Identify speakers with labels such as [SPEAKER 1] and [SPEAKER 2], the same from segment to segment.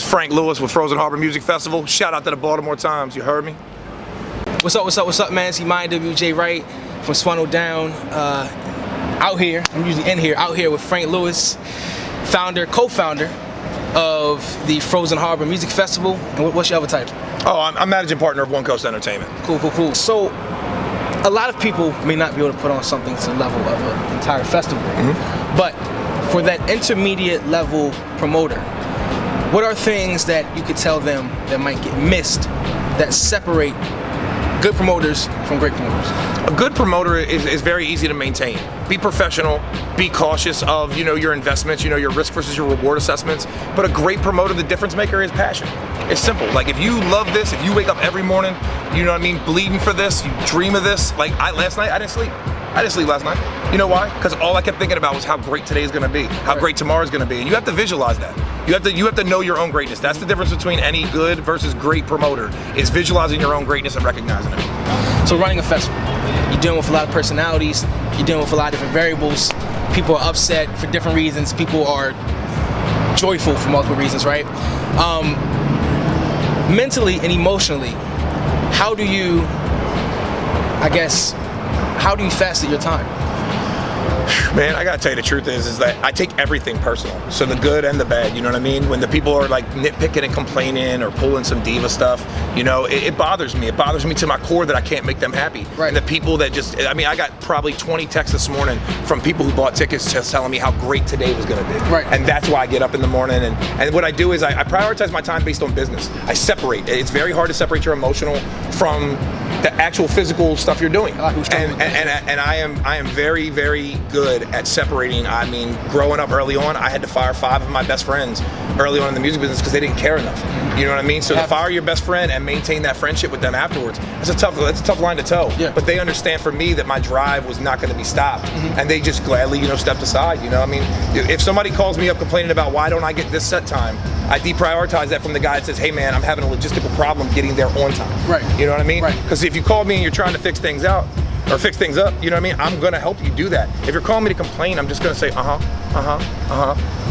[SPEAKER 1] Frank Lewis with Frozen Harbor Music Festival. Shout out to the Baltimore Times, you heard me?
[SPEAKER 2] What's up, man? It's Imani, WJ Wright from SwanoDown. Out here, I'm usually in here, out here with Frank Lewis, co-founder of the Frozen Harbor Music Festival. And what's your other title?
[SPEAKER 1] Oh, I'm managing partner of OneKoast Entertainment.
[SPEAKER 2] Cool. So, a lot of people may not be able to put on something to the level of an entire festival. But for that intermediate level promoter, what are things that you could tell them that might get missed that separate good promoters from great promoters?
[SPEAKER 1] A good promoter is very easy to maintain. Be professional, be cautious of your investments, your risk versus your reward assessments. But a great promoter, the difference maker is passion. It's simple. Like if you love this, if you wake up every morning, bleeding for this, you dream of this. Like last night, I didn't sleep. I didn't sleep last night. You know why? Because all I kept thinking about was how great today is going to be, how great tomorrow is going to be. And you have to visualize that. You have to know your own greatness. That's the difference between any good versus great promoter, is visualizing your own greatness and recognizing it.
[SPEAKER 2] So running a festival, you're dealing with a lot of personalities, you're dealing with a lot of different variables. People are upset for different reasons. People are joyful for multiple reasons, right? Mentally and emotionally, how do you facet your time?
[SPEAKER 1] Man, I gotta tell you, the truth is that I take everything personal. So the good and the bad, you know what I mean? When the people are like nitpicking and complaining or pulling some diva stuff, it bothers me. It bothers me to my core that I can't make them happy.
[SPEAKER 2] Right.
[SPEAKER 1] And the people that I got probably 20 texts this morning from people who bought tickets just telling me how great today was gonna be.
[SPEAKER 2] Right.
[SPEAKER 1] And that's why I get up in the morning. And what I do is I prioritize my time based on business. I separate. It's very hard to separate your emotional from the actual physical stuff you're doing. And I am very, very good at separating. I mean, growing up early on, I had to fire 5 of my best friends early on in the music business because they didn't care enough. You know what I mean? So to fire your best friend and maintain that friendship with them afterwards, that's a tough line to toe.
[SPEAKER 2] Yeah.
[SPEAKER 1] But they understand for me that my drive was not going to be stopped, and they just gladly, stepped aside. I mean, if somebody calls me up complaining about why don't I get this set time, I deprioritize that from the guy that says, hey man, I'm having a logistical problem getting there on time.
[SPEAKER 2] Right.
[SPEAKER 1] You know what I mean?
[SPEAKER 2] Right.
[SPEAKER 1] Because if you call me and you're trying to fix things out, or fix things up, you know what I mean? I'm gonna help you do that. If you're calling me to complain, I'm just gonna say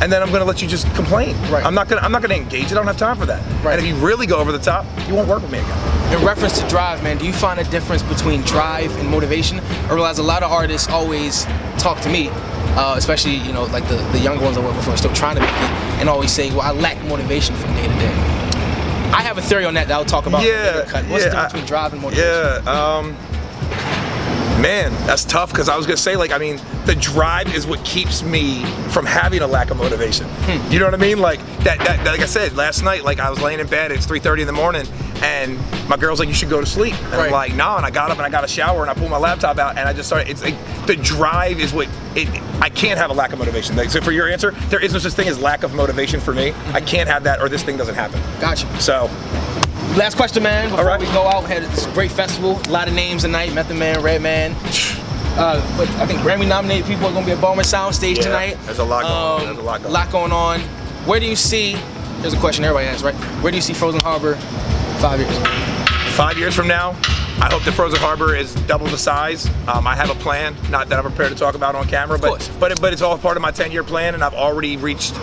[SPEAKER 1] and then I'm gonna let you just complain. Right. I'm not gonna engage. I don't have time for that. Right. And if you really go over the top, you won't work with me again.
[SPEAKER 2] In reference to drive, man, do you find a difference between drive and motivation? I realize a lot of artists always talk to me, especially like the younger ones I work with who are still trying to make it, and always say, well, I lack motivation from day to day. I have a theory on that I'll talk about. What's the difference between drive and motivation?
[SPEAKER 1] Man, that's tough because I was gonna say, the drive is what keeps me from having a lack of motivation. You know what I mean? Like like I said, last night, I was laying in bed, it's 3:30 in the morning, and my girl's like, you should go to sleep. And I'm like, no, and I got up and I got a shower and I pulled my laptop out and I just started, it's like, the drive is what, I can't have a lack of motivation. So for your answer, there is no such thing as lack of motivation for me. I can't have that or this thing doesn't happen.
[SPEAKER 2] Gotcha.
[SPEAKER 1] So.
[SPEAKER 2] Last question, man, before we go out. We had this great festival, a lot of names tonight, Man and Redman. But I think Grammy nominated people are gonna be at Baltimore Soundstage tonight.
[SPEAKER 1] There's a lot going on. There's a lot going
[SPEAKER 2] on. Where do you see, here's a question everybody asks, right? Where do you see Frozen Harbor 5 years?
[SPEAKER 1] 5 years from now, I hope that Frozen Harbor is double the size. I have a plan, not that I'm prepared to talk about on camera, but it's all part of my 10-year plan, and I've already reached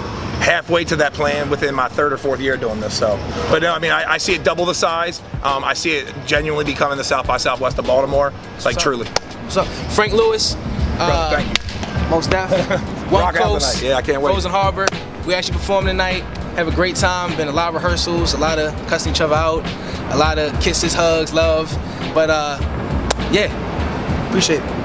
[SPEAKER 1] halfway to that plan within my 3rd or 4th year doing this. So, but no, I mean, I see it double the size. I see it genuinely becoming the South by Southwest of Baltimore. Truly.
[SPEAKER 2] So, Frank Lewis.
[SPEAKER 1] Brother, thank you.
[SPEAKER 2] Most definitely. OneKoast.
[SPEAKER 1] Yeah, I can't wait.
[SPEAKER 2] Frozen Harbor. We actually performed tonight. Have a great time. Been a lot of rehearsals, a lot of cussing each other out, a lot of kisses, hugs, love. But yeah, appreciate it.